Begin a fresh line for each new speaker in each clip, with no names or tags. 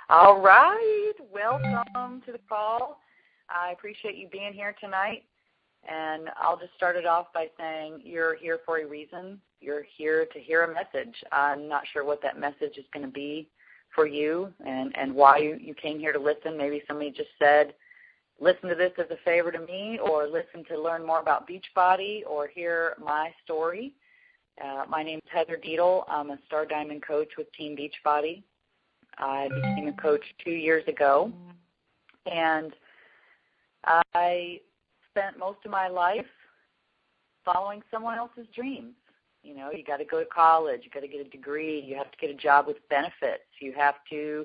All right. Welcome to the call. I appreciate you being here tonight. And I'll just start it off by saying you're here for a reason. You're here to hear a message. I'm not sure what that message is going to be for you and why you came here to listen. Maybe somebody just said, listen to this as a favor to me, or listen to learn more about Beachbody, or hear my story. My name is Heather Dietel. I'm a Star Diamond coach with Team Beachbody. I became a coach 2 years ago, and I spent most of my life following someone else's dreams. You know, you got to go to college, you got to get a degree, you have to get a job with benefits, you have to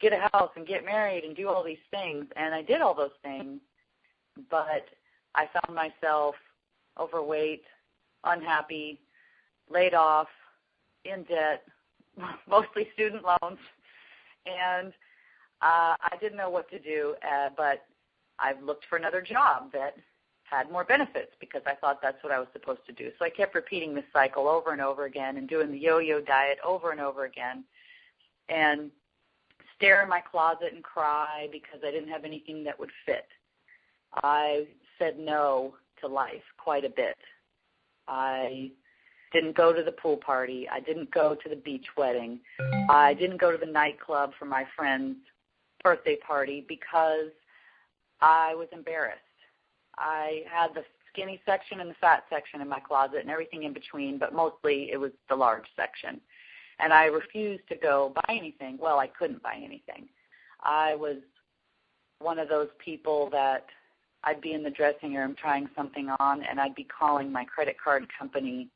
get a house and get married and do all these things. And I did all those things, but I found myself overweight, unhappy, laid off, in debt, mostly student loans, and I didn't know what to do, but I looked for another job that had more benefits because I thought that's what I was supposed to do. So I kept repeating this cycle over and over again and doing the yo-yo diet over and over again and stare in my closet and cry because I didn't have anything that would fit. I said no to life quite a bit. I didn't go to the pool party. I didn't go to the beach wedding. I didn't go to the nightclub for my friend's birthday party because I was embarrassed. I had the skinny section and the fat section in my closet and everything in between, but mostly it was the large section. And I refused to go buy anything. Well, I couldn't buy anything. I was one of those people that I'd be in the dressing room trying something on, and I'd be calling my credit card company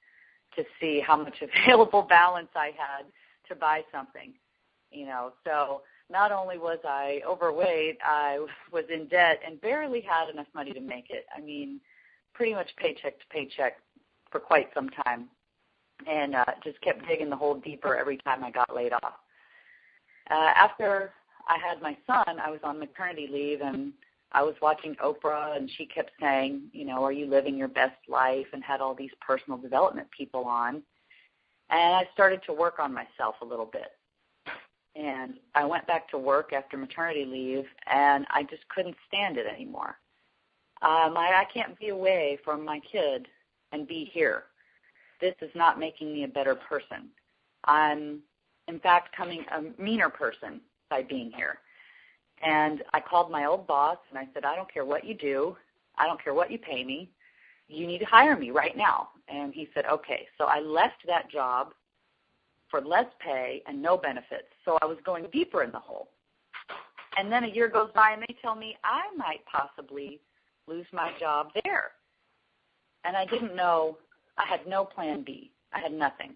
to see how much available balance I had to buy something, you know. So not only was I overweight, I was in debt and barely had enough money to make it. I mean, pretty much paycheck to paycheck for quite some time, and just kept digging the hole deeper every time I got laid off. After I had my son, I was on maternity leave, and I was watching Oprah, and she kept saying, you know, are you living your best life, and had all these personal development people on. And I started to work on myself a little bit. And I went back to work after maternity leave, and I just couldn't stand it anymore. I can't be away from my kid and be here. This is not making me a better person. I'm, in fact, becoming a meaner person by being here. And I called my old boss, and I said, I don't care what you do. I don't care what you pay me. You need to hire me right now. And he said, okay. So I left that job for less pay and no benefits. So I was going deeper in the hole. And then a year goes by, and they tell me I might possibly lose my job there. And I didn't know. I had no plan B. I had nothing.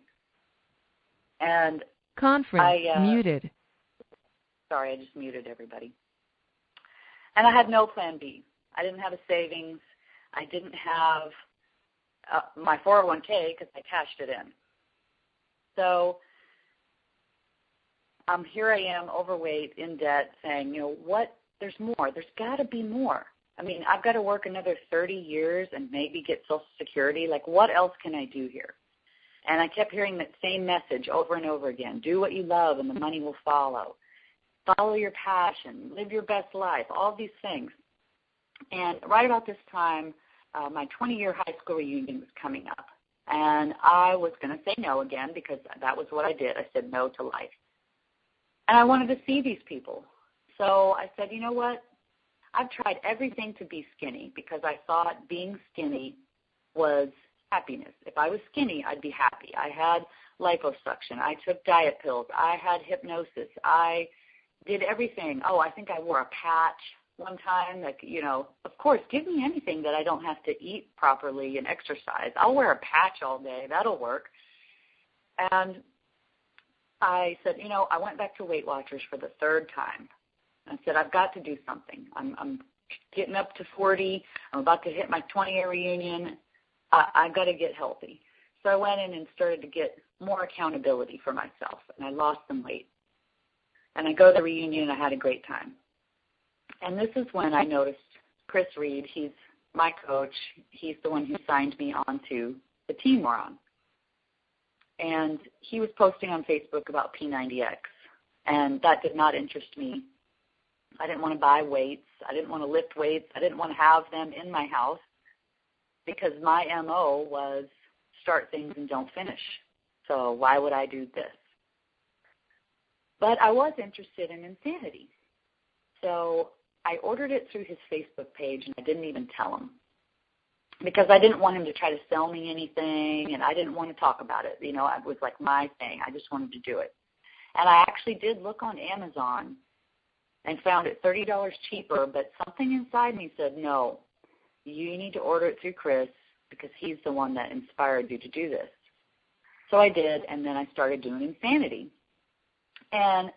And
conference muted.
Sorry, I just muted everybody. And I had no plan B. I didn't have a savings. I didn't have my 401k because I cashed it in. So here I am, overweight, in debt, saying, you know, what? There's more. There's got to be more. I mean, I've got to work another 30 years and maybe get Social Security. Like, what else can I do here? And I kept hearing that same message over and over again. Do what you love and the money will follow. Follow your passion. Live your best life. All these things. And right about this time, my 20-year high school reunion was coming up. And I was going to say no again because that was what I did. I said no to life. And I wanted to see these people. So I said, you know what? I've tried everything to be skinny because I thought being skinny was happiness. If I was skinny, I'd be happy. I had liposuction. I took diet pills. I had hypnosis. I did everything. Oh, I think I wore a patch one time. Like, you know, of course, give me anything that I don't have to eat properly and exercise. I'll wear a patch all day. That'll work. And I said, you know, I went back to Weight Watchers for the third time. I said, I've got to do something. I'm getting up to 40. I'm about to hit my 20-year reunion. I've got to get healthy. So I went in and started to get more accountability for myself, and I lost some weight. And I go to the reunion, and I had a great time. And this is when I noticed Chris Reed. He's my coach. He's the one who signed me on to the team we're on. And he was posting on Facebook about P90X. and that did not interest me. I didn't want to buy weights. I didn't want to lift weights. I didn't want to have them in my house because my MO was start things and don't finish. So why would I do this? But I was interested in Insanity. So I ordered it through his Facebook page, and I didn't even tell him because I didn't want him to try to sell me anything, and I didn't want to talk about it. You know, it was like my thing. I just wanted to do it. And I actually did look on Amazon and found it $30 cheaper, but something inside me said, no, you need to order it through Chris because he's the one that inspired you to do this. So I did, and then I started doing Insanity and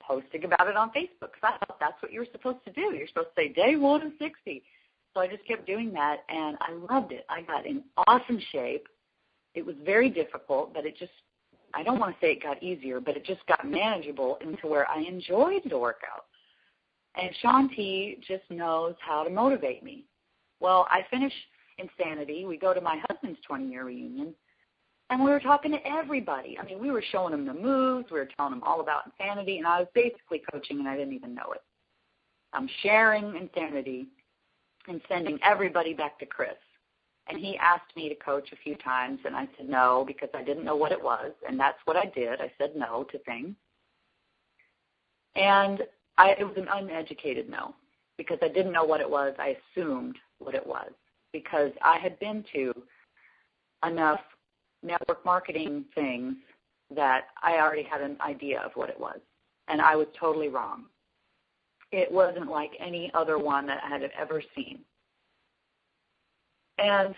posting about it on Facebook because I thought that's what you were supposed to do. You're supposed to say day 1 of 60. So I just kept doing that, and I loved it. I got in awesome shape. It was very difficult, but it just, I don't want to say it got easier, but it just got manageable into where I enjoyed the workout. And Shaun T just knows how to motivate me. Well, I finish Insanity. We go to my husband's 20-year reunion, and we were talking to everybody. I mean, we were showing them the moves. We were telling them all about Insanity, and I was basically coaching, and I didn't even know it. I'm sharing Insanity and sending everybody back to Chris. And he asked me to coach a few times, and I said no because I didn't know what it was, and that's what I did. I said no to things. And it was an uneducated no because I didn't know what it was. I assumed what it was because I had been to enough network marketing things that I already had an idea of what it was, and I was totally wrong. It wasn't like any other one that I had ever seen. And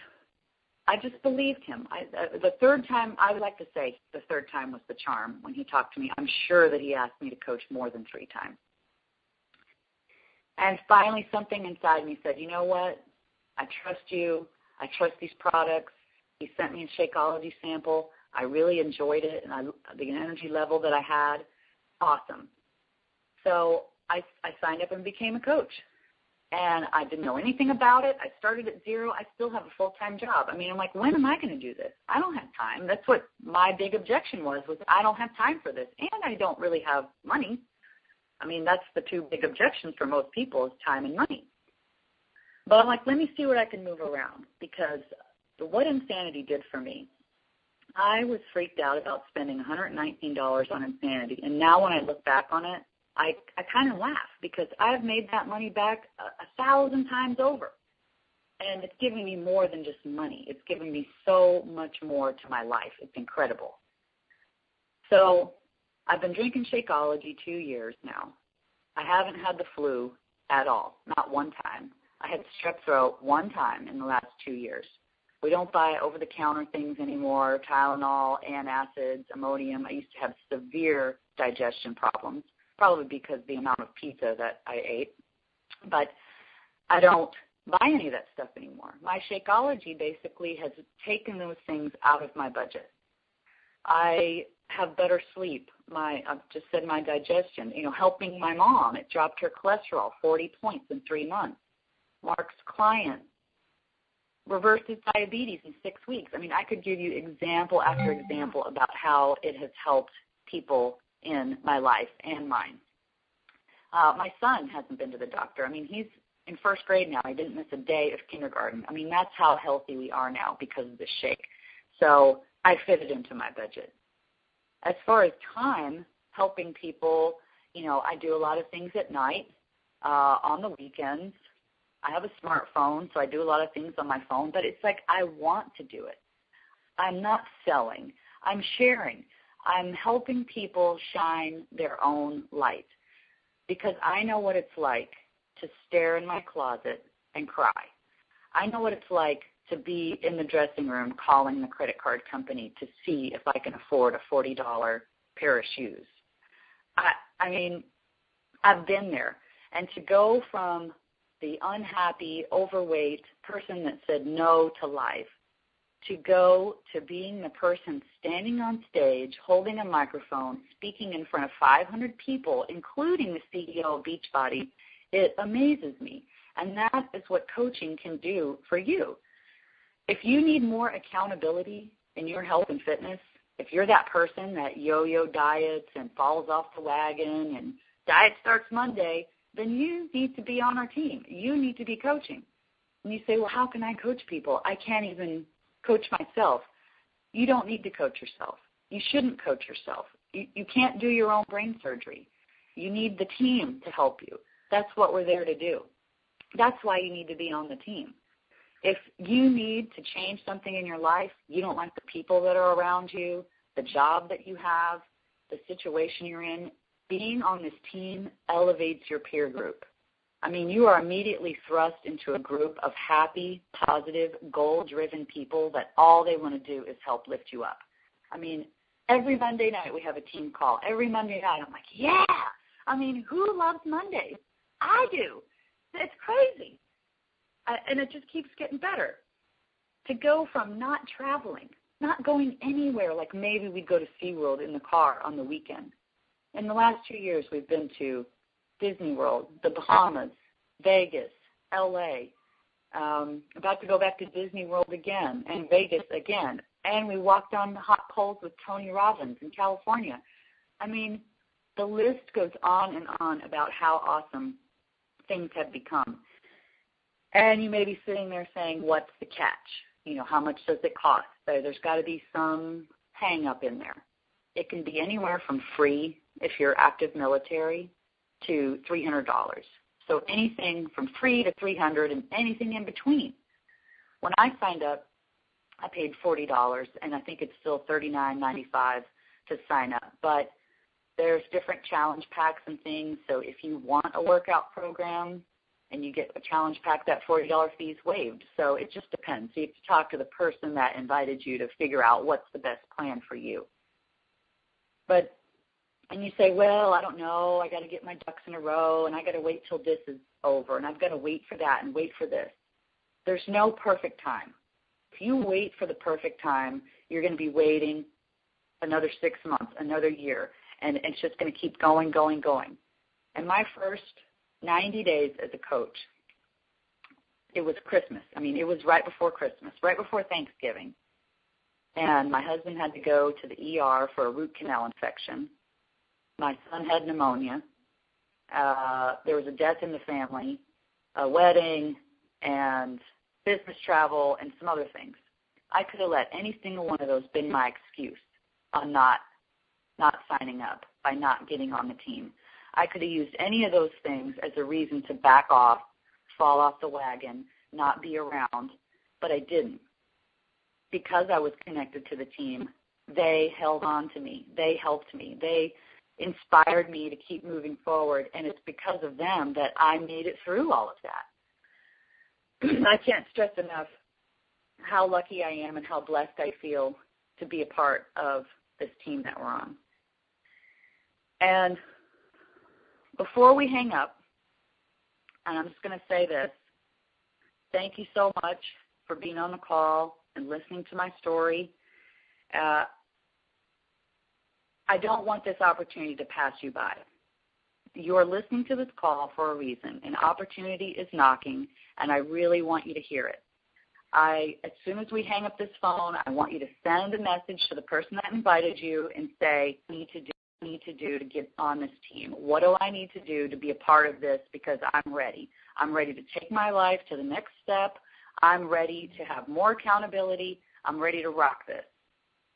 I just believed him. The third time, I would like to say the third time was the charm when he talked to me. I'm sure that he asked me to coach more than 3 times. And finally something inside me said, you know what? I trust you. I trust these products. He sent me a Shakeology sample. I really enjoyed it, and the energy level that I had, awesome. So I signed up and became a coach. And I didn't know anything about it. I started at 0. I still have a full-time job. I mean, I'm like, when am I going to do this? I don't have time. That's what my big objection was I don't have time for this, and I don't really have money. I mean, that's the 2 big objections for most people is time and money. But I'm like, let me see what I can move around because what Insanity did for me, I was freaked out about spending $119 on Insanity. And now when I look back on it, I kind of laugh because I've made that money back 1,000 times over. And it's giving me more than just money. It's giving me so much more to my life. It's incredible. So I've been drinking Shakeology 2 years now. I haven't had the flu at all, not one time. I had strep throat 1 time in the last 2 years. We don't buy over-the-counter things anymore, Tylenol, antacids, Imodium. I used to have severe digestion problems, probably because of the amount of pizza that I ate. But I don't buy any of that stuff anymore. My Shakeology basically has taken those things out of my budget. I have better sleep. I've just said my digestion, helping my mom. It dropped her cholesterol 40 points in 3 months. Mark's client reversed his diabetes in 6 weeks. I mean, I could give you example after example about how it has helped people in my life and mine. My son hasn't been to the doctor. I mean, he's in 1st grade now. He didn't miss a day of kindergarten. I mean, that's how healthy we are now because of this shake. So I fit it into my budget. As far as time, helping people, I do a lot of things at night, on the weekends. I have a smartphone, so I do a lot of things on my phone, but it's like I want to do it. I'm not selling. I'm sharing. I'm helping people shine their own light because I know what it's like to stare in my closet and cry. I know what it's like to be in the dressing room calling the credit card company to see if I can afford a $40 pair of shoes. I mean, I've been there. And to go from the unhappy, overweight person that said no to life to go to being the person standing on stage, holding a microphone, speaking in front of 500 people, including the CEO of Beachbody, it amazes me. And that is what coaching can do for you. If you need more accountability in your health and fitness, If you're that person that yo-yo diets and falls off the wagon and diet starts Monday, then you need to be on our team. You need to be coaching. And you say, well, how can I coach people? I can't even coach myself. You don't need to coach yourself. You shouldn't coach yourself. You can't do your own brain surgery. You need the team to help you. That's what we're there to do. That's why you need to be on the team. If you need to change something in your life, you don't like the people that are around you, the job that you have, the situation you're in, being on this team elevates your peer group. I mean, you are immediately thrust into a group of happy, positive, goal-driven people that all they want to do is help lift you up. I mean, every Monday night we have a team call. Every Monday night I'm like, yeah. I mean, who loves Mondays? I do. It's crazy. And it just keeps getting better. To go from not traveling, not going anywhere, like maybe we'd go to SeaWorld in the car on the weekend. In the last 2 years, we've been to Disney World, the Bahamas, Vegas, L.A., about to go back to Disney World again, and Vegas again. And we walked on the hot coals with Tony Robbins in California. I mean, the list goes on and on about how awesome things have become. And you may be sitting there saying, what's the catch? You know, how much does it cost? There's got to be some hang-up in there. It can be anywhere from free, if you're active military, to $300. So anything from free to $300 and anything in between. When I signed up, I paid $40, and I think it's still $39.95 to sign up. But there's different challenge packs and things. So if you want a workout program and you get a challenge pack, that $40 fee is waived. So it just depends. So you have to talk to the person that invited you to figure out what's the best plan for you. And you say, well, I don't know, I got to get my ducks in a row, and I got to wait till this is over, and I've got to wait for that and wait for this. There's no perfect time. If you wait for the perfect time, you're going to be waiting another 6 months, another year, and it's just going to keep going. And my first 90 days as a coach, it was Christmas. I mean, it was right before Christmas, right before Thanksgiving. And my husband had to go to the ER for a root canal infection. My son had pneumonia. There was a death in the family, a wedding, and business travel, and some other things. I could have let any single one of those been my excuse on not signing up, by not getting on the team. I could have used any of those things as a reason to back off, fall off the wagon, not be around, but I didn't. Because I was connected to the team, they held on to me. They helped me. They inspired me to keep moving forward, and it's because of them that I made it through all of that. I can't stress enough how lucky I am and how blessed I feel to be a part of this team that we're on. And before we hang up, and I'm just going to say this, thank you so much for being on the call and listening to my story. I don't want this opportunity to pass you by. You're listening to this call for a reason. An opportunity is knocking, and I really want you to hear it. As soon as we hang up this phone, I want you to send a message to the person that invited you and say, what do I need to do to get on this team? What do I need to do to be a part of this? Because I'm ready. I'm ready to take my life to the next step. I'm ready to have more accountability. I'm ready to rock this.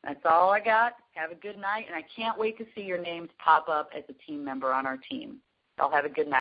That's all I got. Have a good night, and I can't wait to see your names pop up as a team member on our team. Y'all have a good night.